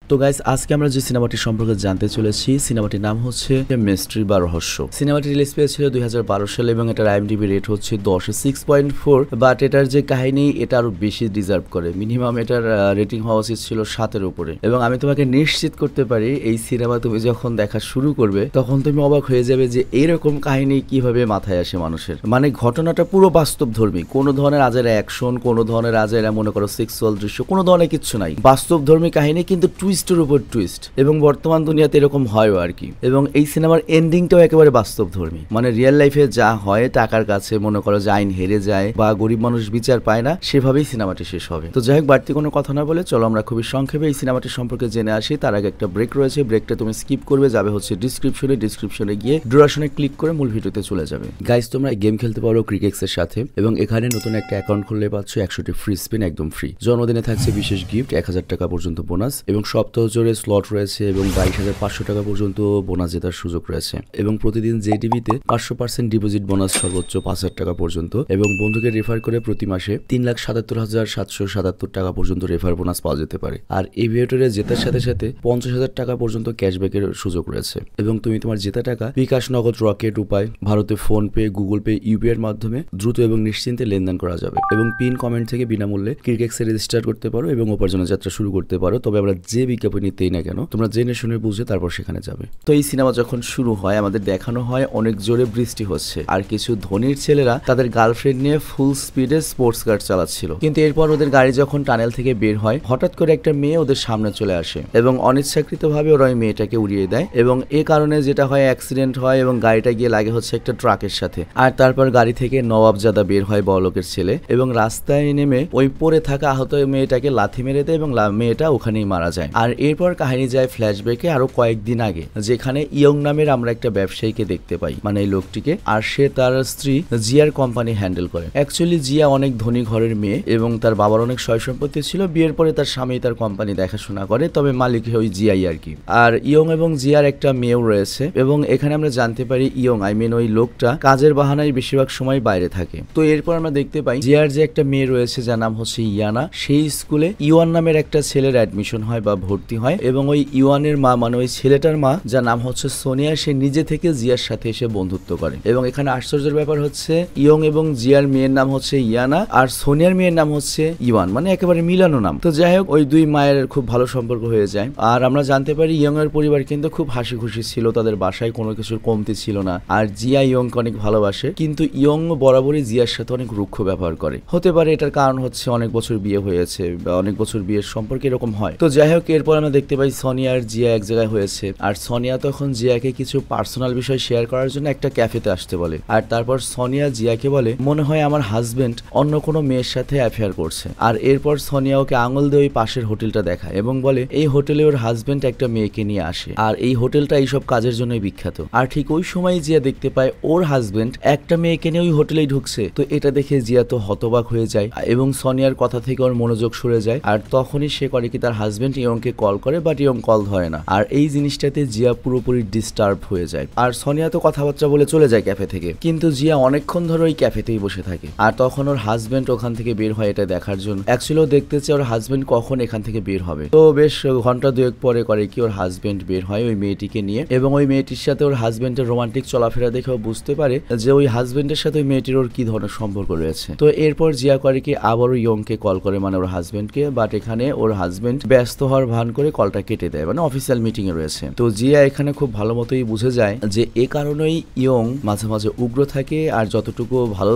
তো গাইস আজকে আমরা যে সিনেমাটি সম্পর্কে জানতে চলেছি সিনেমাটির নাম হচ্ছে মিস্ট্রি বা রহস্য। সিনেমাটি রিলিজ পেয়েছিল 2012 সালে এবং এটার IMDb রেট হচ্ছে 10 6.4, বাট এটার যে কাহিনী এটা আরো বেশি ডিজার্ভ করে। মিনিমাম এটার রেটিং হওয়া উচিত ছিল 7-এর উপরে। এবং আমি তোমাকে নিশ্চিত করতে পারি এই সিনেমা তুমি যখন দেখা শুরু করবে তখন তুমি অবাক হয়ে যাবে যে এইরকম কাহিনী কিভাবে মাথায় আসে মানুষের। মানে ঘটনাটা পুরো বাস্তবধর্মী, কোনো ধরনের আজের অ্যাকশন, কোনো ধরনের আজের মনে করো সেক্সুয়াল দৃশ্য, কোনো ধরনের কিচ্ছু নাই। বাস্তবধর্মী কাহিনী কিন্তু টুইস্টের উপর টুইস্ট, এবং বর্তমান দুনিয়াতে এরকম হয়ও আর কি। এবং এই সিনেমার এন্ডিংটাও একেবারে বাস্তবধর্মী, মানে রিয়েল লাইফে যা হয় টাকার কাছে মনে করো যে আইন হেরে যায় বা গরিব মানুষ বিচার পায় না, সেভাবেই সিনেমাটি শেষ হবে। তো যাই হোক, বাড়তি কোনো কথা না বলে চলো আমরা খুবই সংক্ষেপে এই সিনেমাটি সম্পর্কে জেনে আসি। তার আগে একটা ব্রেক রয়েছে, ব্রেকটা তুমি স্কিপ করবে, যাবে হচ্ছে ডিসক্রিপশনে গিয়ে ডিউরেশনে ক্লিক করে মূল ভিডিওতে চলে যাবে। গাইস তোমরা গেম খেলতে পারো ক্রিকেক্স এর সাথে, এবং এখানে নতুন একটা অ্যাকাউন্ট খুললে পাচ্ছ 100টি ফ্রি স্পিন একদম ফ্রি। জন্মদিনে থাকছে বিশেষ গিফট, 1000 টাকা পর্যন্ত বোনাস, এবং সপ্তাহ জুড়ে স্লট রয়েছে এবং 22,500 টাকা পর্যন্ত বোনাস জেতার সুযোগ রয়েছে। এবং প্রতিদিন জেটিভিতে 500% ডিপোজিট বোনাস সর্বোচ্চ 5,000 টাকা পর্যন্ত, এবং বন্ধুকে রেফার করে প্রতি মাসে 3,77,777 টাকা পর্যন্ত রেফার বোনাস পাওয়া যেতে পারে। আর এভিয়েটরে জেতার সাথে সাথে 50,000 টাকা পর্যন্ত ক্যাশব্যাকের সুযোগ রয়েছে। এবং তুমি তোমার জেতা টাকা বিকাশ, নগদ, রকেট উপায়, ভারতে phone pay, Google pay, UPI এর মাধ্যমে দ্রুত এবং নিশ্চিন্তে লেনদেন করা যাবে। এবং পিন কমেন্ট থেকে বিনামূল্যে ক্রিকেক্সে রেজিস্টার করতে পারো এবং উপার্জনের যাত্রা শুরু করতে পারো। তবে আমরা যে বিজ্ঞাপন নিতেই না কেন তোমরা জেনে শুনে বুঝে তারপর সেখানে যাবে। তো এই সিনেমা যখন শুরু হয় আমাদের দেখানো হয় অনেক জোরে বৃষ্টি হচ্ছে, আর কিছু ধনীর ছেলেরা তাদের গার্লফ্রেন্ড নিয়ে ফুল স্পিডে স্পোর্টস কার চালাচ্ছিল। কিন্তু এরপর ওদের গাড়ি যখন টানেল থেকে বের হয়, হঠাৎ করে একটা মেয়ে ওদের সামনে চলে আসে এবং অনিচ্ছাকৃতভাবে ওরা ওই মেয়েটাকে উড়িয়ে দেয়। এবং এ কারণে যেটা হয়, অ্যাক্সিডেন্ট হয় এবং গাড়িটা গিয়ে লাগে হচ্ছে একটা ট্রাকের সাথে। আর তারপর গাড়ি থেকে নবাবজাদা বের হয়, বড়লোকের ছেলে, এবং রাস্তায় নেমে ওই পড়ে থাকা আহত মেয়েটাকে লাথি মেরে দেয় এবং মেয়েটা ওখানেই মারা যায়। আর এরপর কাহিনী যায় ফ্ল্যাশব্যাকে আরো কয়েকদিন আগে, যেখানে ইয়ং নামের আমরা একটা ব্যবসায়ীকে দেখতে পাই, মানে এই লোকটিকে। আর সে তার স্ত্রী জিয়ার কোম্পানি হ্যান্ডেল করে। অ্যাকচুয়ালি জিয়া অনেক ধনী ঘরের মেয়ে এবং তার বাবার অনেক সয় সম্পত্তি ছিল। বিয়ের পরে তার স্বামী তার কোম্পানি দেখাশোনা করে, তবে মালিক ওই জিয়াই আর কি। আর ইয়ং এবং জিয়ার একটা মেয়েও রয়েছে। এবং এখানে আমরা জানতে পারি ইয়ং ওই লোকটা কাজের বাহানায় বেশিরভাগ সময় বাইরে থাকে। তো এরপর আমরা দেখতে পাই জিয়ার যে একটা মেয়ে রয়েছে যার নাম হচ্ছে ইয়ানা, সেই স্কুলে ইওয়ান নামের একটা ছেলের অ্যাডমিশন হয় বা ভর্তি হয়। এবং ওই ইওয়ানের মা, মানে ওই ছেলেটার মা যার নাম হচ্ছে সোনিয়া, সে নিজে থেকে জিয়ার সাথে এসে বন্ধুত্ব করে। এবং এখানে আশ্চর্যের ব্যাপার হচ্ছে ইয়ং এবং জিয়ার মেয়ের নাম হচ্ছে ইয়ানা আর সোনিয়ার মেয়ের নাম হচ্ছে ইওয়ান, মানে একেবারে মিলানো নাম। তো যাই হোক, ওই দুই মায়ের খুব ভালো সম্পর্ক হয়ে যায়। আর আমরা জানতে পারি ইয়ং এর পরিবার কিন্তু খুব হাসি খুশি ছিল, তাদের বাসায় কোনো কিছুর কমতি ছিল না। আর জিয়া ইয়ংকে অনেক ভালোবাসে, কিন্তু ইয়ং বরাবরই জিয়ার সাথে অনেক রুক্ষ ব্যবহার করে। হতে পারে এটার কারণ হচ্ছে অনেক বছর বিয়ে হয়েছে বা অনেক বছর বিয়ের সম্পর্কে এরকম হয়। তো যাই হোক, এরপর আমরা দেখতে পাই সোনিয়া আর জিয়া এক জায়গায় হয়েছে। আর সোনিয়া তখন জিয়াকে কিছু পার্সোনাল বিষয় শেয়ার করার জন্য একটা ক্যাফেতে আসতে বলে। আর তারপর সোনিয়া জিয়াকে বলে, মনে হয় আমার হাজবেন্ড অন্য কোনো মেয়ের সাথে অ্যাফেয়ার করছে। আর এরপর সোনিয়া ওকে আঙুল দিয়ে ওই পাশের হোটেলটা দেখায় এবং বলে এই হোটেলে ওর হাজবেন্ড একটা মেয়েকে নিয়ে আসে, আর এই হোটেলটা এইসব কাজের জন্যই বিখ্যাত। আর ঠিক ওই সময় জিয়া দেখতে পায় ওর হাজবেন্ড একটা মেয়েকে নিয়ে ওই হোটেলেই ঢুকছে। তো এটা দেখে জিয়া তো হতবাক হয়ে যায় এবং সোনিয়ার কথা থেকে ওর মনোযোগ সরে যায়। আর তখনই সে করে কি, তার হাজবেন্ড ইয়ংকে কল করে, বাট ইয়ং কল ধরে না। আর এই জিনিসটাতে জিয়া পুরোপুরি ডিস্টার্ব হয়ে যায়। আর সোনিয়া তো কথাবার্তা বলে চলে যায় ক্যাফে থেকে, কিন্তু জিয়া অনেকক্ষণ ধরে ওই ক্যাফেতেই বসে থাকে। আর তখন ওর হাজবেন্ড ওখান থেকে বের হয় এটা দেখার জন্য। অ্যাকচুয়ালি ও দেখতে চায় ওর হাজবেন্ড কখন এখান থেকে বের হবে। তো বেশ ঘন্টা দুয়েক পরে করে কি, ওর হাজবেন্ড বের হয় ওই মেয়েটিকে নিয়ে, এবং ওই মেয়েটির সাথে ওর হাজবেন্ডের রোমান্টিক চলাফেরা দেখে ও বুঝতে পারে যে ওই হাজবেন্ডের সাথে ওই মেয়েটির ওর কি ধরনের সম্পর্ক রয়েছে। তো এরপর জিয়া করে কি, আবারও ইয়ংকে কল করে, মানে ওর হাজবেন্ডকে, বাট এখানে ওর হাজবেন্ড ব্যস্ত হওয়ার ভান করে কলটা কেটে দেয়, মানে অফিসিয়াল মিটিং এ রয়েছে। তো জিয়া এখানে খুব ভালো মতোই বুঝে যায় যে এ কারণেই ইয়ং মাঝে মাঝে উগ্র থাকে, আর যতটুকু ভালো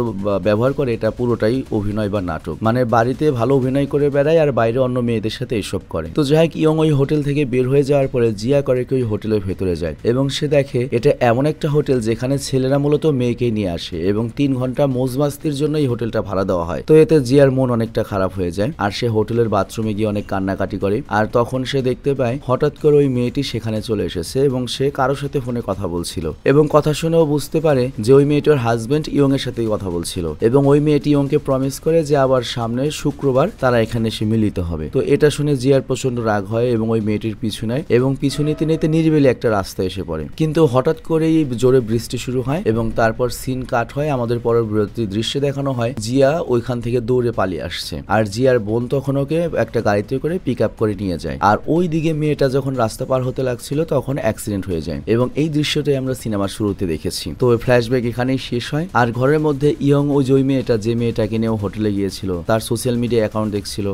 ব্যবহার করে এটা পুরোটাই অভিনয় বা নাটক। মানে বাড়িতে ভালো অভিনয় করে বেড়ায় আর বাইরে অন্য মেয়েদের সাথে এসব করে। তো যাই হোক, ইয়ং ওই হোটেল থেকে বের হয়ে যাওয়ার পরে জিয়া করে কি ওই হোটেলের ভেতরে যায় এবং সে দেখে এটা এমন একটা হোটেল যেখানে ছেলেরা মূলত মেয়েকে নিয়ে আসে এবং 3 ঘন্টা মৌজমাস্তির জন্য এই হোটেলটা ভাড়া দেওয়া হয়। তো এতে জিয়ার মন অনেকটা খারাপ হয়ে যায় আর সে হোটেলের বাথরুমে গিয়ে অনেক কান্নাকাটি করে। আর তখন সে দেখতে পায় হঠাৎ করে ওই মেয়েটি সেখানে চলে এসেছে এবং সে কারোর সাথে ফোনে কথা বলছিল, এবং কথা শুনেও বুঝতে পারে যে ওই মেয়েটার হাজবেন্ড ইয়ং এর সাথেই কথা বলছিল। এবং ওই মেয়েটি ইয়ংকে প্রমিস করে যে আবার সামনে শুক্রবার তারা এখানে এসে মিলিত হবে। তো এটা শুনে জিয়ার প্রচন্ড রাগ হয় এবং ওই মেয়েটির পিছু নেয় এবং পিছু নিতে নিতে নিরিবিলি একটা রাস্তা এসে পড়ে। কিন্তু হঠাৎ করেই জোরে বৃষ্টি শুরু হয় এবং তারপর সিন কাট হয়। আমাদের পরবর্তী দৃশ্যে দেখানো হয় জিয়া ওইখান থেকে দৌড়ে পালিয়ে আসছে, আর জিয়ার বোন তখন ওকে একটা গাড়িতে করে পিক আপ করে নিয়ে যায়। আর ওই দিকে মেয়েটা যখন রাস্তা পার হতে লাগছিল তখন অ্যাক্সিডেন্ট হয়ে যায় এবং এই দৃশ্যটাই আমরা সিনেমার শুরুতে দেখেছি। তো ফ্ল্যাশব্যাক এখানেই শেষ হয়। আর ঘরের মধ্যে ইয়ং ওই যে মেয়েটা যে মেয়েটাকে নিয়ে হোটেলে গিয়েছিল তার সোশ্যাল মিডিয়া অ্যাকাউন্ট দেখছিল,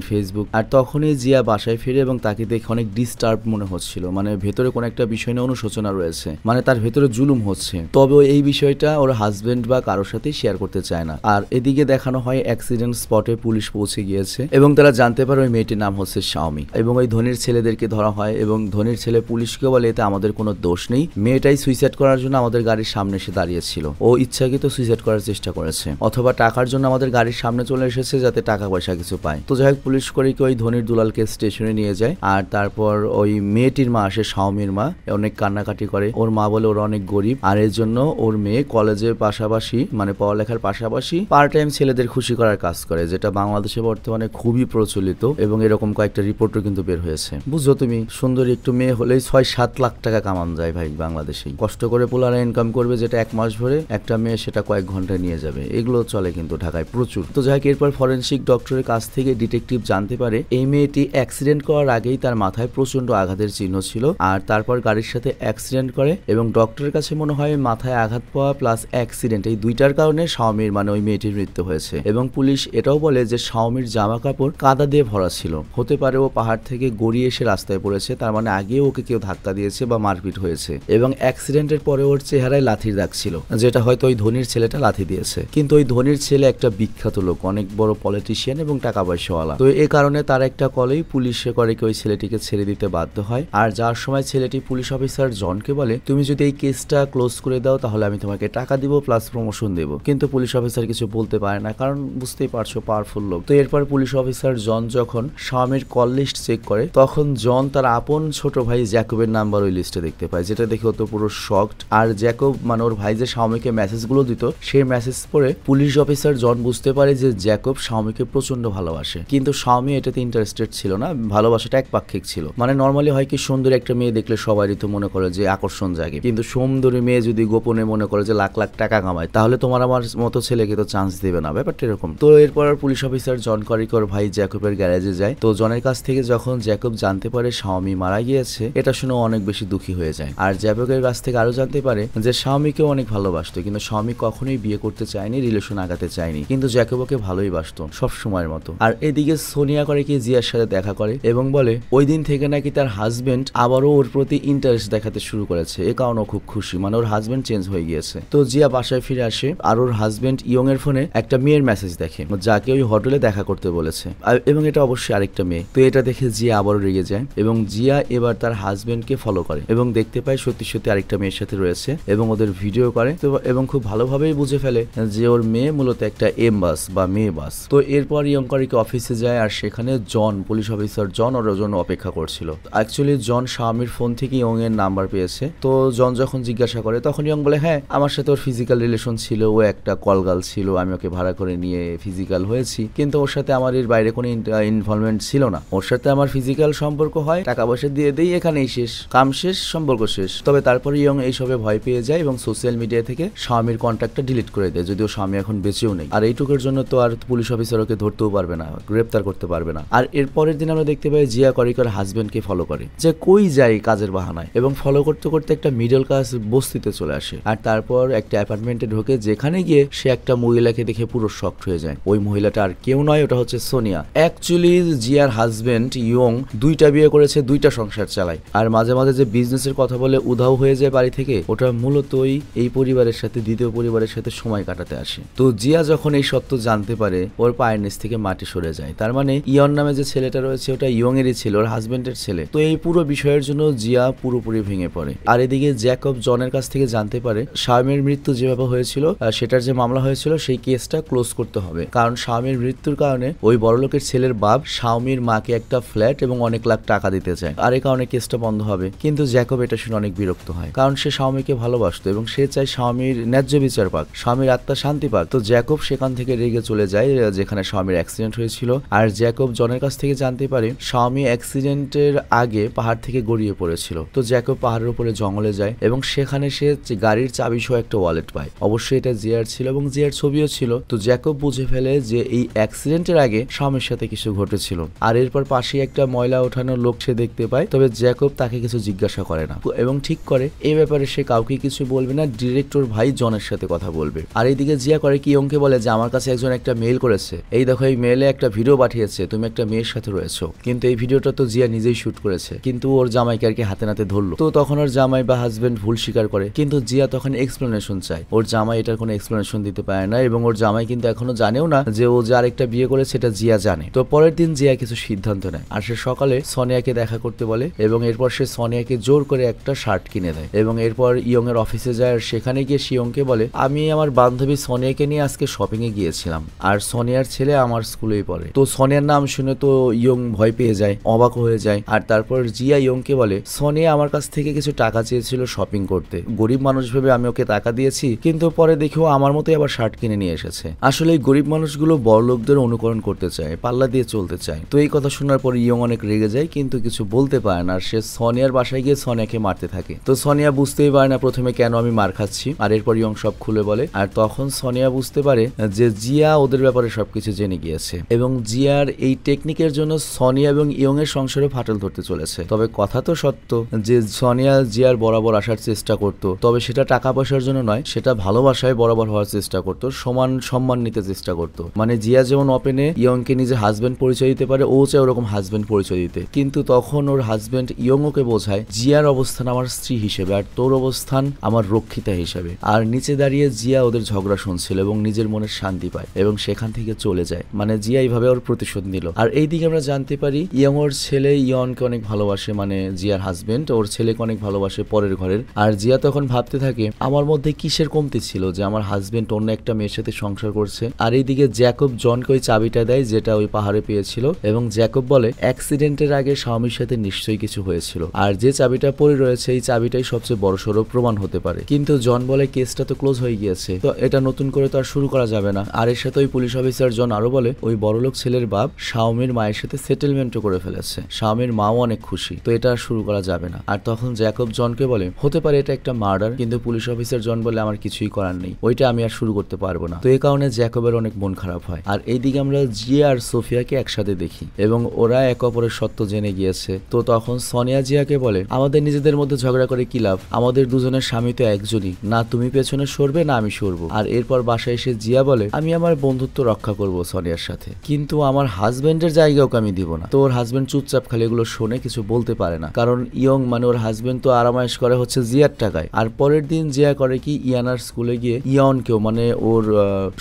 ফেসবুক। আর তখনই জিয়া বাসায় ফিরে এবং তাকে দেখে অনেক ডিস্টার্ব মনে হচ্ছিল, মানে ভেতরে কোন একটা বিষয় নিয়ে অনুশোচনা রয়েছে, মানে তার ভেতরে জুলুম হচ্ছে। তবে এই বিষয়টা ওর হাজবেন্ড বা কারোর সাথে শেয়ার করতে চায় না। আর এদিকে দেখানো হয় অ্যাক্সিডেন্ট স্পটে পুলিশ পৌঁছে গিয়েছে এবং তারা জানতে পারে ওই মেয়েটির নাম হচ্ছে শাওমি এবং ওই ধনির ছেলেদেরকে ধরা হয় এবং ধনির ছেলে পুলিশকে বলে এতে আমাদের কোনো দোষ নেই, মেয়েটাই সুইসাইড করার জন্য আমাদের গাড়ির সামনে এসে দাঁড়িয়েছিল, ও ইচ্ছাকৃত সুইসাইড করার চেষ্টা করেছে অথবা টাকার জন্য আমাদের গাড়ির সামনে চলে এসেছে যাতে টাকা পয়সা কিছু পায়। তো যাই হোক পুলিশ করে কি ওই ধনির দুলালকে স্টেশনে নিয়ে যায়। আর তারপর ওই মেয়েটির মা আসে, শাওমির মা, অনেক কান্নাকাটি করে। ওর মা বলে ওরা অনেক গরিব আর এর জন্য ওর মেয়ে কলেজের পাশাপাশি মানে পড়ালেখার পাশাপাশি পার্ট টাইম ছেলেদের খুশি করার কাজ করে, যেটা বাংলাদেশে বর্তমানে খুবই প্রচলিত এবং এরকম কয়েকটা রিপোর্টও কিন্তু বের হয়েছে। বুঝছো তুমি, সুন্দরী একটু মেয়ে হলেই 6-7 লাখ টাকা কামান যায় ভাই বাংলাদেশে। কষ্ট করে পোলারা ইনকাম করবে যেটা 1 মাস ভরে, একটা মেয়ে সেটা কয়েক ঘন্টায় নিয়ে যাবে। এগুলো চলে কিন্তু ঢাকায় প্রচুর। তো যাই হোক এরপর ফরেনসিক ডক্টরের কাছ থেকে ডিটেকটিভ জানতে পারে এই মেয়েটি অ্যাক্সিডেন্ট করার আগেই তার মাথায় প্রচন্ড আঘাতের চিহ্ন ছিল আর তারপর গাড়ির সাথে অ্যাক্সিডেন্ট করে এবং ডক্টরের কাছে মনে হয় মাথায় আঘাত পাওয়া প্লাস অ্যাক্সিডেন্ট এই দুইটার কারণে শাওমির মানে ওই মেয়েটির মৃত্যু হয়েছে। এবং পুলিশ এটাও বলে যে শাওমির জামা কাপড় কাদা দিয়ে ভরা ছিল, হতে পারে ও পাহাড় থেকে গড়িয়ে এসে রাস্তায় পড়েছে, তার মানে আগে ওকে কেউ ধাক্কা দিয়েছে বা মারপিট হয়েছে। এবং অ্যাক্সিডেন্টের পরে ওর চেহারায় লাথির দাগ ছিল, যেটা হয়তো ওই ধনির ছেলেটা লাথি দিয়েছে। কিন্তু ওই ধনির ছেলে একটা বিখ্যাত লোক, অনেক বড় পলিটিশিয়ান এবং টাকা পয়সাওয়ালা। তো এই কারণে তার একটা কলেই পুলিশে করে কি ওই ছেলেটিকে ছেড়ে দিতে বাধ্য হয়। আর যার সময় ছেলেটি পুলিশ অফিসার জনকে বলে তুমি যদি এই কেসটা ক্লোজ করে দাও তাহলে আমি তোমাকে টাকা দিব প্লাস প্রমোশন দেব, কিন্তু পুলিশ অফিসার কিছু বলতে পারে না, কারণ বুঝতেই পারছো পাওয়ারফুল লোক। তো এরপর পুলিশ অফিসার জন যখন শাওমির কল লিস্ট চেক করে তখন জন তার আপন ছোট ভাই জ্যাকবের নাম্বার ওই লিস্টে দেখতে পায়, যেটা দেখে তো পুরো শকড। আর জ্যাকব মানে ওর ভাই যে শাওমিকে মেসেজগুলো দিত সেই মেসেজ পড়ে পুলিশ অফিসার জন বুঝতে পারে যে জ্যাকব শাওমিকে প্রচন্ড ভালোবাসে, কিন্তু শাওমি এটাতে ইন্টারেস্টেড ছিল না, ভালোবাসাটা একপাক্ষিক ছিল। মানে নর্মালি হয় কি সুন্দর একটা মেয়ে দেখলে সবারই তো মনে করে যে আকর্ষণ জাগে, কিন্তু সুন্দরী মেয়ে যদি গোপনে মনে করে যে লাখ লাখ টাকা কামায় তাহলে তোমার আমার মতো ছেলেকে তো চান্স দেবে না, ব্যাপারটা এরকম। তো এরপর পুলিশ অফিসার জন করিকর ভাই জ্যাকবের গ্যারেজে যায়। তো জনের কাছ থেকে যখন জ্যাকব জানতে পারে শাওমি মারা গিয়েছে এটা শুনে অনেক বেশি দুঃখী হয়ে যায়। আর জ্যাকবের কাছ থেকে আরো জানতে পারে যে শাওমিকেও অনেক ভালোবাসতো, কিন্তু শাওমি কখনোই বিয়ে করতে চায়নি, রিলেশন আগাতে চায়নি, কিন্তু জ্যাকবকে ভালোই বাসতো সব সময়ের মতো। আর এদিকে সোনিয়া করে কি জিয়ার সাথে দেখা করে এবং বলে ওই দিন থেকে নাকি তার হাজবেন্ড আবারও ওর প্রতি ইন্টারেস্ট দেখাতে শুরু করেছে, এ কারণে খুব খুশি, মানে ওর হাজবেন্ড চেঞ্জ হয়ে গিয়েছে। তো জিয়া বাসায় ফিরে আসে আর ওর হাজবেন্ড ইয়ং এর ফোনে একটা মেয়ের মেসেজ দেখে যাকে ওই হোটেলে দেখা করতে বলেছে এবং এটা অবশ্যই আরেকটা মেয়ে। তো এটা দেখে জিয়া আবারও রেগে যায় এবং জিয়া এবার তার হাজবেন্ডকে ফলো করে এবং দেখতে পায় সত্যি সত্যি আরেকটা মেয়ের সাথে রয়েছে এবং ওদের ভিডিও করে এবং খুব ভালোভাবেই বুঝে ফেলে যে ওর মেয়ে মূলত একটা এম বাস বা মেয়ে বাস। তো এরপর ইয়ং কারিকে অফিসে যায় আর সেখানে জন পুলিশ অফিসার জন ওর জন্য অপেক্ষা করছিল। অ্যাকচুয়ালি জন শাওমির ফোন থেকে ইয়ং এর নাম্বার পেয়েছে। তো জন যখন জিজ্ঞাসা করে তখন ইয়ং বলে হ্যাঁ আমার সাথে ওর ফিজিক্যাল রিলেশন ছিল, ও একটা কলগাল ছিল, আমি ওকে ভাড়া করে নিয়ে ফিজিক্যাল হয়েছি, কিন্তু ওর সাথে আমার এর বাইরে কোনো ইনভলভমেন্ট ছিল না, ওর সাথে আমার ফিজিক্যাল সম্পর্ক হয়, টাকা পয়সা দিয়ে দেই, এখানেই শেষ, কাম শেষ, সম্পর্ক শেষ। তবে তারপরে ইয়ং এইসবে ভয় পেয়ে যায় এবং সোশ্যাল মিডিয়া থেকে শাওমির কন্ট্যাক্টটা ডিলিট করে দেয়, যদিও স্বামী এখন বেঁচেও নেই। আর এইটুকুর জন্য তো আর পুলিশ অফিসার ওকে ধরতেও পারবে না, গ্রেপ্তার করতে পারবে না। আর এর পরের দিন আমরা দেখতে পাই জিয়া করিকর হাজবেন্ডকে ফলো করে যে কই যায় কাজের বাহানায় এবং ফলো করতে করতে একটা মিডল ক্লাস বস্তিতে চলে আসে আর তারপর একটা অ্যাপার্টমেন্টে ঢোকে, যেখানে গিয়ে সে একটা মহিলাকে দেখে পুরো শকড হয়ে যায়। ওই মহিলাটা আর কেউ নয়, ওটা হচ্ছে সোনিয়া। অ্যাকচুয়ালি জিয়ার হাজবেন্ড ইয়ং দুইটা বিয়ে করেছে, দুইটা সংসার চালায় আর মাঝে মাঝে যে বিজনেসের কথা বলে উধাও হয়ে যায় বাড়ি থেকে, ওটা মূলতই এই পরিবারের সাথে দ্বিতীয় পরিবারের সাথে সময় কাটাতে আসে। তো জিয়া যখন এই সত্য জানতে পারে ওর পায়ের নিচ থেকে মাটি সরে যায়, তার মানে ইয়ন নামে যে ছেলেটা রয়েছে ওটা ইয়ং এরই ছিল, ওর হাজবেন্ডের ছেলে। তো এই পুরো বিষয়ের জন্য জিয়া পুরোপুরি ভেঙে পড়ে। আর এদিকে জ্যাকব জনের কাছ থেকে জানতে পারে শাওমির মৃত্যু যেভাবে হয়েছিল সেটার যে মামলা হয়েছিল সেই কেসটা ক্লোজ করতে হবে, কারণ শাওমির মৃত্যুর কারণে ওই বড়লোকের ছেলের বাপ শাওমির মাকে একটা ফ্ল্যাট এবং অনেক লাখ টাকা দিতে চায় আর এই কারণে কেসটা বন্ধ হবে। কিন্তু জ্যাকব এটা শুনে অনেক বিরক্ত হয়, কারণ সে শাওমিকে ভালোবাসতো এবং সে চায় শাওমির ন্যায্য বিচার পাক, শাওমির আত্মা শান্তি পাক। তো জ্যাকব সেখান থেকে রেগে চলে যায় যেখানে শাওমির অ্যাক্সিডেন্ট হয়েছিল। আর জ্যাকব জনের কাছ থেকে জানতে পারে শাওমি অ্যাক্সিডেন্টের আগে পাহাড় থেকে গড়িয়ে পড়েছিল। তো জ্যাকব পাহাড়ের উপরে জঙ্গলে যায় এবং সেখানে সে গাড়ির চাবি সহ একটা ওয়ালেট পায়, অবশ্যই এটা জিয়ার ছিল এবং জিয়ার ছবিও ছিল। তো জ্যাকব বুঝে ফেলে যে এই অ্যাক্সিডেন্টের আগে শাওমির সাথে কিছু ঘটেছিল। আর এরপর পাশে একটা একটা ময়লা ওঠানোর লোক সে দেখতে পায়, তবে জ্যাকব তাকে কিছু জিজ্ঞাসা করে না এবং ঠিক করে এই ব্যাপারে সে কাউকে কিছু বলবে না, ডিরেক্ট ওর ভাই জনের সাথে কথা বলবে। আর এইদিকে জিয়া করে কি ইয়ংকে বলে যে আমার কাছে একজন একটা মেইল করেছে, এই দেখো এই মেইলে একটা ভিডিও পাঠিয়েছে, তুমি একটা মেয়ের সাথে রয়েছো। কিন্তু এই ভিডিওটা তো জিয়া নিজেই শুট করেছে, কিন্তু ওর জামাইকে আর কি হাতে নাতে ধরলো। তো তখন ওর জামাই বা হাজবেন্ড ভুল স্বীকার করে, কিন্তু জিয়া তখন এক্সপ্লেনেশন চায়। ওর জামাই এটার কোনো এক্সপ্লেনেশন দিতে পারে না এবং ওর জামাই কিন্তু এখনো জানেও না যে ও যে আরেকটা বিয়ে করেছে এটা জিয়া জানে। তো পরের দিন জিয়া কিছু সিদ্ধান্ত নেয় আর সে সকালে সোনিয়াকে দেখা করতে বলে এবং এরপর সে সোনিয়াকে জোর করে একটা শার্ট কিনে দেয় এবং এরপর ইয়ং এর অফিসে যায়। আর সেখানে গিয়ে ইয়ংকে বলে আমি আমার বান্ধবী সোনিয়াকে নিয়ে আজকে শপিং এ গিয়েছিলাম, আর সোনিয়ার ছেলে আমার স্কুলেই পড়ে। তো সোনিয়ার নাম শুনে তো ইয়ং ভয় পেয়ে যায়, অবাক হয়ে যায়। আর তারপর জিয়া ইয়ংকে বলে সোনিয়া আমার কাছ থেকে কিছু টাকা চেয়েছিল শপিং করতে, গরিব মানুষ ভেবে আমি ওকে টাকা দিয়েছি, কিন্তু পরে দেখেও আমার মতোই আবার শার্ট কিনে নিয়ে এসেছে। আসলে এই গরিব মানুষগুলো বড় লোকদের অনুকরণ করতে চায়, পাল্লা দিয়ে চলতে চায়। তো এই কথা শোনার পর ইয়ং অনেক রেগে যায়, কিন্তু কিছু বলতে পারে না। আর সে সোনিয়ার বাসায় গিয়ে সোনিয়াকে মারতে থাকে। তো সোনিয়া বুঝতেই পারে না প্রথমে কেন আমি মার খাচ্ছি, আর এরপর ইয়ং সব খুলে বলে। আর তখন সোনিয়া বুঝতে পারে যে জিয়া ওদের ব্যাপারে সবকিছু জেনে গিয়েছে এবং জিয়ার এই টেকনিকের জন্য সোনিয়া এবং ইয়ং এর সংসারে ফাটল ধরতে চলেছে। তবে কথা তো সত্য যে সোনিয়া জিয়ার বরাবর আসার চেষ্টা করত, তবে সেটা টাকা পয়সার জন্য নয়, সেটা ভালোবাসায় বরাবর হওয়ার চেষ্টা করত, সমান সম্মান নিতে চেষ্টা করত। মানে জিয়া যেমন ওপেনে ইয়ংকে নিজে হাজবেন্ড পরিচয় দিতে পারে, ও চায় ওরকম হাজবেন্ড পরিচয় দিতে, কিন্তু তখন ওর হাজবেন্ড ইয়ং ওকে বোঝায় জিয়ার অবস্থান আমার স্ত্রী হিসেবে আর তোর অবস্থান আমার রক্ষিতা হিসেবে। আর নিচে দাঁড়িয়ে জিয়া ওদের ঝগড়া শুনছিল এবং নিজের মনে শান্তি পায় এবং সেখান থেকে চলে যায়। মানে জিয়া এইভাবে ওর প্রতিশোধ নিল। আর এইদিকে আমরা জানতে পারি ইয়ং ওর ছেলে ইয়নকে অনেক ভালোবাসে, মানে জিয়ার হাজবেন্ড ওর ছেলেকে অনেক ভালোবাসে পরের ঘরের। আর জিয়া তখন ভাবতে থাকে আমার মধ্যে কিসের কমতি ছিল যে আমার হাজবেন্ড অন্য একটা মেয়ের সাথে সংসার করছে। আর এইদিকে জ্যাকব জনকে ওই চাবিটা দেয় যেটা ওই পাহাড়ে পেয়েছিল এবং জ্যাকব বলে অ্যাক্সিডেন্টের আগে স্বামীর সাথে নিশ্চয়ই কিছু হয়েছিল, আর যে চাবিটা পড়ে রয়েছে এই চাবিটাই সবচেয়ে বড়সড় প্রমাণ হতে পারে। কিন্তু জন বলে কেসটা তো ক্লোজ হয়ে গিয়েছে, তো এটা নতুন করে তো আর শুরু করা যাবে না। আর এর সাথে ওই পুলিশ অফিসার জন আরো বলে ওই বড়লোক ছেলের বাপ শাওমির মায়ের সাথে সেটেলমেন্টও করে ফেলেছে, শাওমির মাও অনেক খুশি, তো এটা শুরু করা যাবে না। আর তখন জ্যাকব জনকে বলে হতে পারে এটা একটা মার্ডার, কিন্তু পুলিশ অফিসার জন বলে আমার কিছুই করার নেই, ওইটা আমি আর শুরু করতে পারবো না। তো এই কারণে জ্যাকবের অনেক মন খারাপ হয়। আর এইদিকে আমরা জিয়া আর সোফিয়াকে একসাথে দেখি এবং ওরা এক অপরের সত্য জেনে গিয়েছে। তো তখন সোনিয়া জিয়াকে বলে আমাদের নিজেদের মধ্যে ঝগড়া করে কি লাভ, আমাদের দুজনের স্বামী তো একজনই, না তুমি পেছনে সরবে না আমি সরবো। আর এরপর বাসায় এসে জিয়া বলে আমি আমার বন্ধুত্ব রক্ষা করব সোনিয়ার সাথে, কিন্তু আমার হাজবেন্ডের জায়গাও আমি দিব না। তো ওর হাজবেন্ড চুপচাপ খালি এগুলো শোনে, কিছু বলতে পারে না, কারণ ইয়ং মানে ওর হাজবেন্ড তো আরামায়েশ করে হচ্ছে জিয়ার টাকায়। আর পরের দিন জিয়া করে কি ইয়ানার স্কুলে গিয়ে ইয়নকেও মানে ওর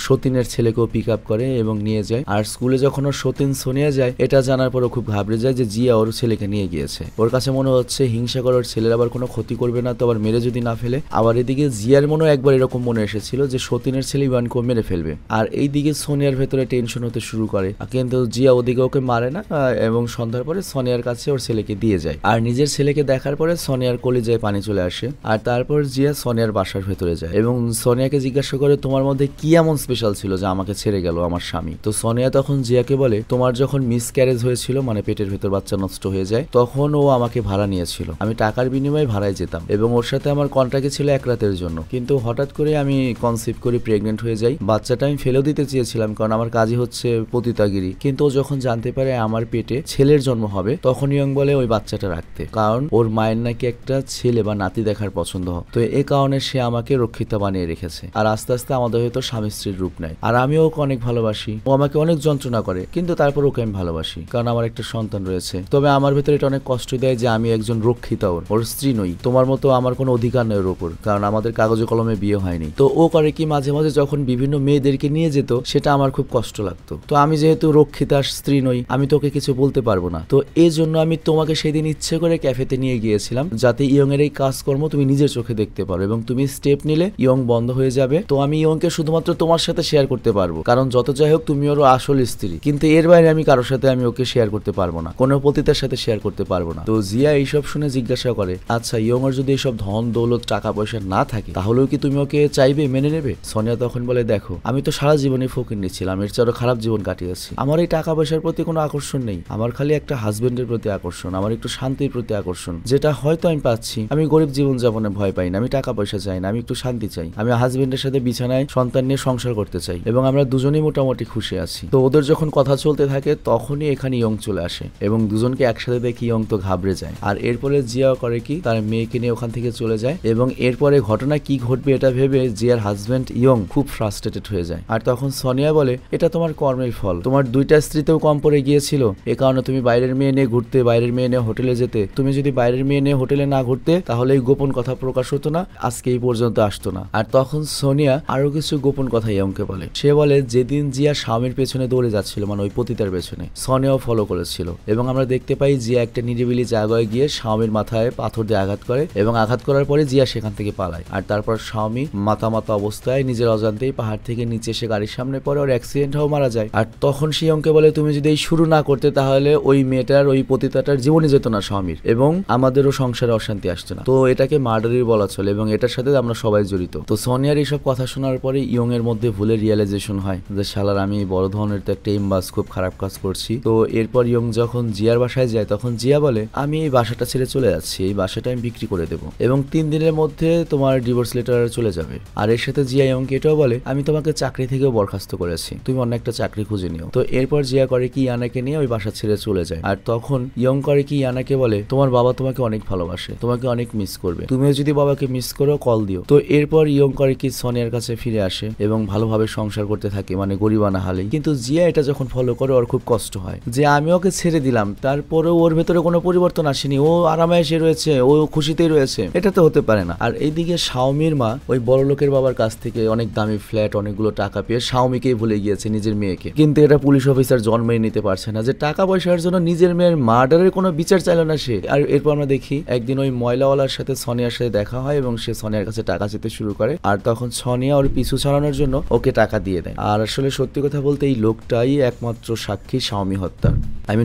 সতীনের ছেলেকেও পিক আপ করে এবং নিয়ে যায়। আর স্কুলে যখন ওর সতীন সোনিয়া যায় এটা জানার পর ও খুব ঘাবড়ে যায় যে জিয়া ওর ছেলেকে নিয়ে গিয়েছে। ওর কাছে মনে হচ্ছে হিংসা করে ওর ছেলের আবার কোনো ক্ষতি করবে না, তো আবার মেরে যদি না ফেলে। আবার এদিকে জিয়ার মনেও একবার এরকম মনে এসেছিল যে সতীনের ছেলে ইভানকেও মেরে ফেলবে। আর এইদিকে সোনিয়ার ভেতরে টেনশন হতে শুরু করে, কিন্তু জিয়া ওদিকে ওকে মারে না এবং সন্ধ্যার পরে সোনিয়ার কাছে ওর ছেলেকে দিয়ে যায়। আর নিজের ছেলেকে দেখার পরে সোনিয়ার কলিজায় পানি চলে আসে। আর তারপর জিয়া সোনিয়ার বাসার ভেতরে যায় এবং সোনিয়াকে জিজ্ঞাসা করে তোমার মধ্যে কি এমন স্পেশাল ছিল যে আমাকে ছেড়ে গেল আমার স্বামী। তো সোনিয়া তখন জিয়াকে বলে তোমার যখন মিসক্যারেজ হয়েছিল মানে পেটের ভেতর বাচ্চা নষ্ট হয়ে যায় তখন ও আমাকে ভাড়া নিয়েছিল, আমি টাকার বিনিময়ে ভাড়ায় যেতাম এবং ওর সাথে আমার কন্ট্রাক্টে ছিল এক রাতের জন্য, কিন্তু হঠাৎ করে আমি কনসিভ করে প্রেগনেন্ট হয়ে যাই। বাচ্চাটা আমি ফেলেও দিতে চেয়েছিলাম কারণ আমার কাজই হচ্ছে পতিতাগিরি, কিন্তু ও যখন জানতে পারে আমার পেটে ছেলের জন্ম হবে তখন ইয়ং বলে ওই বাচ্চাটা রাখতে, কারণ ওর মায়ের নাকি একটা ছেলে বা নাতি দেখার পছন্দ হয়। তো এই কারণে সে আমাকে রক্ষিতা বানিয়ে রেখেছে। আর আস্তে আস্তে আমাদের হয়তো স্বামী স্ত্রীর রূপ নেয়। আর আমিও ওকে অনেক ভালোবাসি, ও আমাকে অনেক যন্ত্রণা করে, কিন্তু তারপর ওকে আমি ভালোবাসি কারণ আমার একটা সন্তান রয়েছে। তবে আমার ভেতরে এটা অনেক কষ্ট দেয় যে আমি একজন রক্ষিতা, ওর স্ত্রী নই, তোমার মতো আমার কোনো অধিকার নেই ওর উপর, কারণ আমাদের কাগজে কলমে বিয়ে হয়নি। তো ও করে কি মাঝে মাঝে যখন বিভিন্ন মেয়েদেরকে নিয়ে যেত সেটা আমার খুব কষ্ট লাগতো। তো আমি যেহেতু রক্ষিতার স্ত্রী নই আমি তোকে কিছু বলতে পারবো না, তো এই জন্য আমি তোমাকে সেদিন ইচ্ছে করে ক্যাফেতে নিয়ে গিয়েছিলাম যাতে ইয়ং এর এই কাজকর্ম তুমি নিজের চোখে দেখতে পারো এবং তুমি স্টেপ নিলে ইয়ং বন্ধ হয়ে যাবে। তো আমি ইয়ংকে শুধুমাত্র তোমার সাথে শেয়ার করতে পারবো, কারণ যত যাই হোক তুমি ওর আসল স্ত্রী, কিন্তু এর বাইরে আমি কারোর সাথে আমি ওকে শেয়ার করতে পারবো না, কোনো পতিতার সাথে শেয়ার করতে পারবো না। তো জিয়া এইসব শুনে জিজ্ঞাসা করে আচ্ছা ইয়ং এর যদি এইসব ধন দৌলত টাকা পয়সা না থাকে তাহলেও কি তুমি ওকে চাইবে, মেনে নেবে? সোনিয়া তখন বলে দেখো আমি তো সারা জীবনে ফকিন্নি ছিলাম, এর চেয়ে খারাপ জীবন কাটিয়েছি, আমার এই টাকা পয়সার প্রতি কোনো আকর্ষণ নেই, আমার খালি একটা হাজবেন্ডের প্রতি আকর্ষণ, আমার একটু শান্তির প্রতি আকর্ষণ, যেটা হয়তো আমি পাচ্ছি। আমি গরিব জীবন যাপনে ভয় পাই না, আমি টাকা পয়সা চাই না, আমি একটু শান্তি চাই, আমি হাজবেন্ডের সাথে বিছানায় সন্তান নিয়ে সংসার করতে চাই এবং আমরা দুজনেই মোটামুটি খুশি আছি। তো ওদের যখন কথা চলতে থাকে তখনই এখানে ইয়ং চলে আসে। আসে এবং দুজনকে একসাথে দেখে ইয়ং তো ঘাবড়ে যায়। আর এরপরে জিয়া করে কি, তার মেয়েকে নিয়ে ওখান থেকে চলে যায় এবং এরপরে ঘটনা কি ঘটবে এটা ভেবে জিয়ার হাজবেন্ড ইয়ং খুব ফ্রাস্ট্রেটেড হয়ে যায়। আর তখন সোনিয়া বলে, এটা তোমার কর্মের ফল, তোমার 2টা স্ত্রীতেও কম পড়ে গিয়েছিল, এ কারণে তুমি বাইরের মেয়ে নিয়ে ঘুরতে, বাইরের মেয়ে নিয়ে হোটেলে যেতে। তুমি যদি বাইরের মেয়ে নিয়ে হোটেলে না ঘুরতে তাহলে এই গোপন কথা প্রকাশ হতো না, আজকে এই পর্যন্ত আসতো না। আর তখন সোনিয়া আরো কিছু গোপন কথা ইয়ংকে বলে। সে বলে, যেদিন জিয়া স্বামীর পেছনে দৌড়ে যাচ্ছিল, মানে ওই পতিতার পেছনে, সোনিয়াও ফলো করেছিল এবং আমরা দেখতে পাই জিয়া একটা নিরিবিলি জায়গায় গিয়ে স্বামীর মাথায় পাথর দিয়ে আঘাত করে এবং আঘাত করার পরে জিয়া সেখান থেকে পালায়। আর তারপর স্বামী মাথা অবস্থায় নিজের অজান্তেই পাহাড় থেকে নিচে এসে গাড়ির সামনে পড়ে, ওর অ্যাক্সিডেন্ট হয়ে মারা যায়। আর তখন সে ইয়ংকে বলে, তুমি যদি এই শুরু না করতে তাহলে ওই মেয়েটার, ওই পতিতাটার জীবনই যেত না স্বামীর, এবং আমাদেরও সংসারে অশান্তি আসতো না। তো এটাকে মার্ডারই বলা চলে এবং এটার সাথে আমরা সবাই জড়িত। তো সোনিয়ার এইসব কথা শোনার পরে ইয়ং এর মধ্যে ভুলে রিয়েলাইজেশন হয় যে শালার আমি বড় ধরনের তো একটা এমবাস খুব খারাপ কাজ করছি। তো এরপর ইয়ং যখন জিয়ার বাসায় যায় তখন জিয়া বলে, আমি এই বাসাটা ছেড়ে চলে যাচ্ছি, এই বাসাটা আমি বিক্রি করে দেবো এবং 3 দিনের মধ্যে তোমার ডিভোর্স লেটার চলে যাবে। আর এর সাথে জিয়া ইয়ংকে এটাও বলে, আমি তোমাকে চাকরি থেকেও বরখাস্ত করেছি, তুমি অন্য একটা চাকরি খুঁজে নিও। তো এরপর জিয়া করে কি, ইয়ানাকে নিয়ে ওই বাসা ছেড়ে চলে যায়। আর তখন ইয়ং করে কি, ইয়ানাকে বলে, তোমার বাবা তোমাকে অনেক ভালোবাসে, তোমাকে অনেক মিস করবে, তুমিও যদি বাবাকে মিস করো কল দিও। তো এরপর ইয়ং করে কি সোনিয়ার কাছে ফিরে আসে এবং ভালোভাবে সংসার করতে থাকে, মানে গরিবানা হালেই। কিন্তু জিয়া এটা যখন ফলো করে ওর খুব কষ্ট হয় যে আমি ওকে ছেড়ে দিলাম, তারপরেও ওর ভেতরে কোনো পরিবর্তন আসেনি, ও আরামে এসে রয়েছে, ও খুশিতেই রয়েছে, এটা তো হতে পারে না। আর এইদিকে শাওমির মা ওই বড় লোকের বাবার কাছ থেকে অনেক দামি ফ্ল্যাট, অনেকগুলো টাকা পেয়ে শাওমিকেই ভুলে গিয়েছে, নিজের মেয়েকে। কিন্তু এটা পুলিশ অফিসার জন্মই নিতে পারছে না যে টাকা পয়সার জন্য নিজের মেয়ের মার্ডারের কোনো বিচার চাইল না সে। আর এরপর আমরা দেখি একদিন ওই ময়লাওয়ালার সাথে সোনিয়ার সাথে দেখা হয় এবং সে সোনিয়ার কাছে টাকা চেতে শুরু করে। আর তখন সোনিয়া ওর পিছু ছাড়ানোর জন্য ওকে টাকা দিয়ে দেয়। আর আসলে সত্যি কথা বলতে এই লোকটাই একমাত্র সাক্ষী শাওমি হত্যার,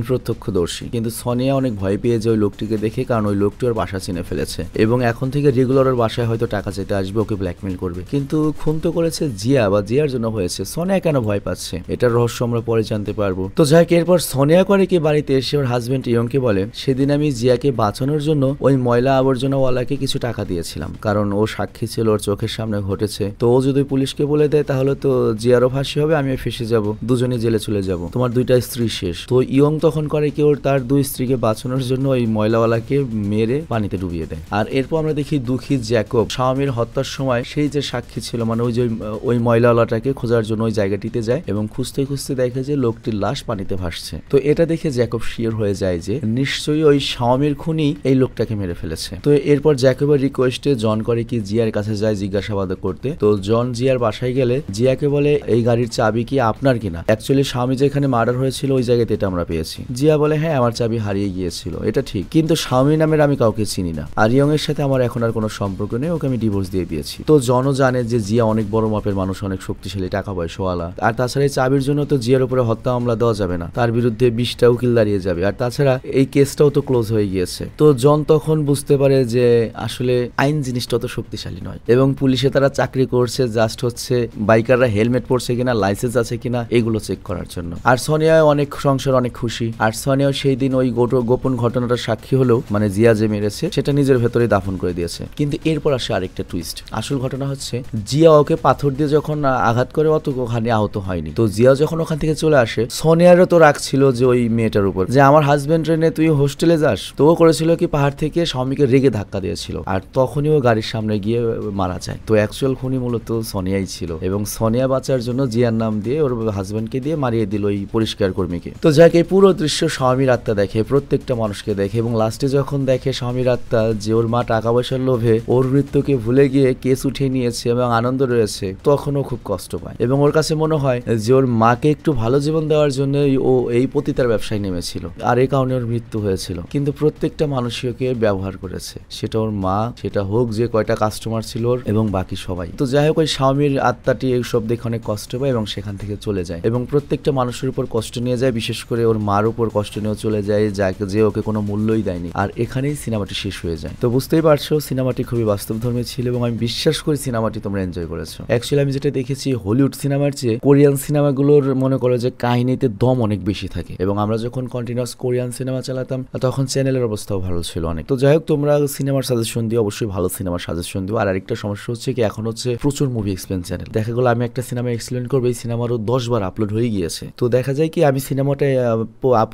প্রত্যক্ষদর্শী। কিন্তু সোনিয়া অনেক ভয় পেয়ে যায় ওই লোকটিকে দেখে, কারণ ওই লোকটি ওর বাসা চিনে ফেলেছে এবং এখন থেকে রেগুলার ওর বাসায় হয়তো টাকা চাইতে আসবে, ওকে ব্ল্যাকমেল করবে। কিন্তু খুন তো করেছে জিয়া, বা জিয়ার জন্য হয়েছে, সোনিয়া কেন ভয় পাচ্ছে এটার রহস্য আমরা পরে জানতে পারবো। তো যাই হোক, এরপর সোনিয়া করে কি বাড়িতে এসে ওর হাজবেন্ড ইয়ংকে বলে, সেদিন আমি জিয়াকে বাঁচানোর জন্য ওই ময়লা আবর্জনাওয়ালাকে কিছু টাকা দিয়েছিলাম, কারণ ও সাক্ষী ছিল, ওর চোখের সামনে ঘটেছে। তো ও যদি পুলিশকে বলে দেয় তাহলে তো জিয়ারও ফাঁসি হবে, আমি ফেসে যাব, দুজনে জেলে চলে যাব, তোমার 2টা স্ত্রী শেষ। তো ইয়ং তখন করে কি, ওর তার 2 স্ত্রীকে বাঁচানোর জন্য ওই ময়লাওয়ালাকে মেরে পানিতে ডুবিয়ে দেয়। আর এরপর আমরা দেখি দুঃখী জ্যাকব শাওমির হত্যার সময় সেই যে সাক্ষী ছিল, মানে ওই যে ওই ময়লাওয়ালাটাকে খোঁজার জন্য ওই জায়গাটিতে যায় এবং খুঁজতে খুঁজতে দেখে যে লোকটির লাশ পানিতে ভাসছে। তো এটা দেখে জ্যাকব শিওর হয়ে যায় যে নিশ্চয়ই ওই শাওমির খুনি এই লোকটাকে মেরে ফেলেছে। তো এরপর জ্যাকবের রিকোয়েস্টে জন করে কি জিয়ার কাছে যায় জিজ্ঞাসাবাদ করতে। তো জন জিয়ার বাসায় গেলে জিয়াকে বলে, এই গাড়ির চাবি কি আপনার কিনা? অ্যাকচুয়ালি স্বামী যেখানে মার্ডার হয়েছিল ওই জায়গাতে এটা আমরা পেয়েছি। জিয়া বলে, হ্যাঁ আমার চাবি হারিয়ে গিয়েছিল, এটা ঠিক, কিন্তু স্বামী নামের আমি কাউকে চিনি না, আর ইয়ং এর সাথে আমার এখন আর কোনো সম্পর্ক নেই, ওকে আমি ডিভোর্স দিয়ে দিয়েছি। তো জনও জানে যে জিয়া অনেক বড় মাপের মানুষ, অনেক শক্তিশালী, টাকা পয়সাওয়ালা। আর তাছাড়া এই চাবির জন্য তো জিয়ার উপরে হত্যা মামলা দেওয়া যাবে না, তার বিরুদ্ধে 20টা উকিল দাঁড়িয়ে যাবে। আর তাছাড়া এই কেসটাও তো ক্লোজ হয়ে গিয়েছে। তো জন তখন বুঝতে পারে যে আসলে আইন জিনিসটা তো শক্তিশালী নয় এবং পুলিশে তারা চাকরি করছে জাস্ট হচ্ছে বাইকাররা হেলমেট পরছে কিনা, লাইসেন্স আছে কিনা, এগুলো চেক করার জন্য। আর সোনিয়া অনেক সংসার অনেক খুশি। আর সোনিয়া সেই দিন ওই গোপন ঘটনাটার সাক্ষী হলেও, মানে জিয়া যে মেরেছে সেটা নিজের ভেতরে দাফন করে দিয়েছে। কিন্তু এরপর আসে আরেকটা টুইস্ট। আসল ঘটনা হচ্ছে জিয়া ওকে পাথর দিয়ে যখন আঘাত করে অত ওখানে আহত হয়নি। তো জিয়া যখন ওখান থেকে চলে আসে, সোনিয়ারও তো রাগ ছিল যে ওই মেয়েটার উপর, যে আমার হাজবেন্ড রেনে তুই হোস্টেলে যাস। তো ও করেছিল কি, পাহাড় থেকে স্বামীকে রেগে ধাক্কা দিয়েছিল আর তখনই ও গাড়ির সামনে গিয়ে মারা যায়। তো অ্যাকচুয়াল খুনি মূলত সোনিয়াই ছিল এবং সোনিয়া বাঁচার জন্য জিয়ার নাম দিয়ে ওর হাজবেন্ডকে দিয়ে মারিয়ে দিল ওই পরিষ্কার কর্মীকে। তো যাক, এই পুরো দৃশ্য স্বামীর আত্মা দেখে, প্রত্যেকটা মানুষকে দেখে এবং লাস্টে যখন দেখে স্বামীর আত্মা যে ওর মা টাকা পয়সার লোভে ওর মৃত্যুকে ভুলে গিয়ে কেস উঠিয়ে নিয়েছে এবং আনন্দ রয়েছে, তখনও খুব কষ্ট পায় এবং ওর কাছে মনে হয় যে ওর মাকে একটু ভালো জীবন দেওয়ার জন্য ও এই পতিতার ব্যবসায় নেমেছিল আর এই কারণে ওর মৃত্যু হয়েছিল। কিন্তু প্রত্যেকটা মানুষই ওকে ব্যবহার করেছে, সেটা ওর মা, সেটা হোক যে কয়টা কাস্টমার ছিল ওর এবং বাকি সবাই। তো যাই হোক, ওই স্বামীর আত্মাটি এইসব দেখে অনেক কষ্ট পায় এবং সেখান থেকে চলে যায় এবং প্রত্যেকটা মানুষের উপর কষ্ট নিয়ে যায়, বিশেষ করে ওর মার উপর কষ্ট নিয়ে চলে যায়, যাকে যে ওকে কোনো মূল্যই দেয়নি। আর এখানেই সিনেমাটি শেষ হয়ে যায়। তো বুঝতেই পারছো সিনেমাটি খুবই বাস্তবধর্মী ছিল এবং আমি বিশ্বাস করি সিনেমাটি তোমরা এনজয় করেছো। অ্যাকচুয়ালি আমি যেটা দেখেছি, হলিউড সিনেমার চেয়ে কোরিয়ান সিনেমাগুলোর মনে করো যে কাহিনীতে দম অনেক বেশি থাকে এবং আমরা যখন কন্টিনিউয়াস কোরিয়ান সিনেমা চালাতাম তখন চ্যানেলের অবস্থাও ভালো ছিল অনেক। তো যাই হোক, তোমরা সিনেমার সাজেশন দিও, অবশ্যই ভালো সিনেমার সাজেশন দিও। আর আরেকটা সমস্যা হচ্ছে কি, এখন হচ্ছে প্রচুর মুভি এক্সপ্লেন চ্যানেল। দেখা গেলো আমি একটা সিনেমা এক্সপ্লেন করবো, এই সিনেমারও 10 বার আপলোড হয়ে গিয়েছে। তো দেখা যায় কি, আমি সিনেমাটা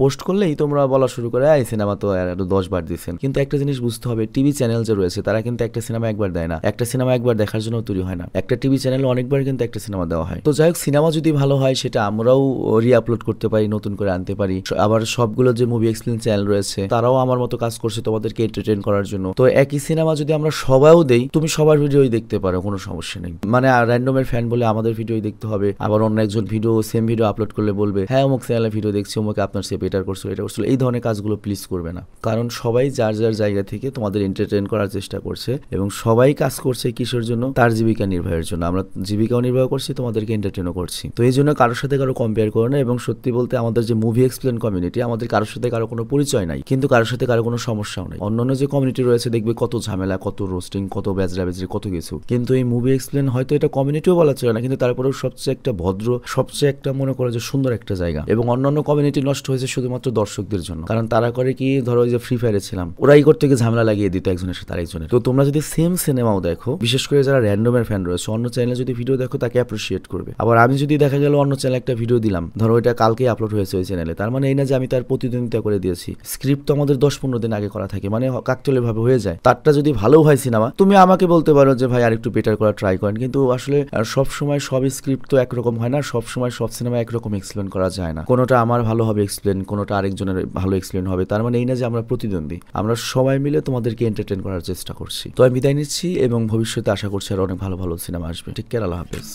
পোস্ট করলেই তোমরা বলা শুরু করে এই সিনেমা তো 10 বার দিচ্ছেন। কিন্তু একটা জিনিস বুঝতে হবে, টিভি চ্যানেল যে রয়েছে তারা কিন্তু একটা সিনেমা একবার দেয় না, একটা সিনেমা একবার দেখার জন্য তৈরি হয় না, একটা টিভি চ্যানেলে অনেকবার কিন্তু একটা সিনেমা দেওয়া হয়। তো যাই হোক, সিনেমা যদি ভালো হয় সেটা আমরাও রিআপলোড করতে পারি, নতুন করে আনতে পারি। আবার সবগুলো যে মুভি এক্সপ্লেন চ্যানেল রয়েছে তারাও আমার মতো কাজ করছে তোমাদেরকে এন্টারটেইন করার জন্য। তো একই সিনেমা যদি আমরা সবাইও দেই, তুমি সবার ভিডিওই দেখতে পারো, কোনো সমস্যা নেই। মানে র্যান্ডমের ফ্যান বলে আমাদের ভিডিওই দেখতে হবে, আবার অন্য একজন ভিডিও সেম ভিডিও আপলোড করলে বলবে হ্যাঁ অমুক চ্যানেলে ভিডিও দেখছি, অমুক আপনার সে বেটার করছিল, এটা করছিল। এই ধরনের কাজগুলো প্লিজ করবে না, কারণ সবাই যার যার জায়গা থেকে তোমাদের এন্টারটেইন করার চেষ্টা করছে এবং সবাই কাজ করছে কিসের জন্য? তার জীবিকা নির্বাহের জন্য। আমরা জীবিকাও নির্বাহ করছি, তোমাদেরকে এন্টারটেইনও করছি। তো এই জন্য কারোর সাথে কারো কম্পেয়ার করো না। এবং সত্যি বলতে আমাদের যে মুভি এক্সপ্লেন কমিউনিটি, আমাদের কারোর সাথে কারো কোনো পরিচয় নাই, কিন্তু কারোর সাথে কারো কোনো সমস্যাও নাই। অন্যান্য যে কমিউনিটি রয়েছে দেখবে কত ঝামেলা, কত রোস্টিং, কত বেজরা কত কিছু, কিন্তু এই মুভি এক্সপ্লেন হয়তো এটা কমিউনিটিও বলা চলে না, কিন্তু তারপরেও সবচেয়ে একটা ভদ্র, সবচেয়ে একটা মনে করো যে সুন্দর একটা জায়গা। এবং অন্যান্য কমিউনিটি নষ্ট হয়েছে শুধুমাত্র দর্শকদের জন্য, কারণ তারা করে কি, ধরো ওই যে ফ্রি ফায়ারে ছিলাম, ওরাই করতে গিয়ে ঝামেলা লাগিয়ে দিত একজনের সাথে আরেকজনের। তো তোমরা যদি সেম সিনেমাও দেখো, বিশেষ করে যারা র্যান্ডমের ফ্যান রয়েছে, অন্য চ্যানেলে যদি ভিডিও দেখো তাকে অ্যাপ্রিসিয়েট করবে। আবার আমি যদি দেখা গেল অন্য চ্যানেলে একটা ভিডিও দিলাম, ধরো ওইটা কালকেই আপলোড হয়েছে ওই চ্যানেলে, তার মানে এই না যে আমি তার প্রতিদ্বন্দ্বিতা করে দিয়েছি। স্ক্রিপ্ট তো আমাদের 10-15 দিন আগে করা থাকে, মানে কাকতালীয় ভাবে হয়ে যায়। তারটা যদি ভালো হয় সিনেমা, তুমি আমাকে বলতে পারো যে ভাই আরেকটু বেটার করা ট্রাই করেন, কিন্তু আসলে সব সময় সব স্ক্রিপ্ট তো একরকম হয় না, সব সময় সব সিনেমা একরকম এক্সপ্লেন করা যায় না। কোনোটা আমার ভালো হবে এক্সপ্লেন, কোনোটা আরেকজনের ভালো এক্সপ্লেন হবে, তার মানে এই না যে আমরা প্রতিদ্বন্দ্বী। আমরা সবাই মিলে তোমাদেরকে এন্টারটেইন করার চেষ্টা করছি। তো আমি বিদায় নিচ্ছি এবং ভবিষ্যতে আশা করছি আর অনেক ভালো ভালো সিনেমা আসবে। ঠিক কেয়ার, আল্লাহ হাফেজ।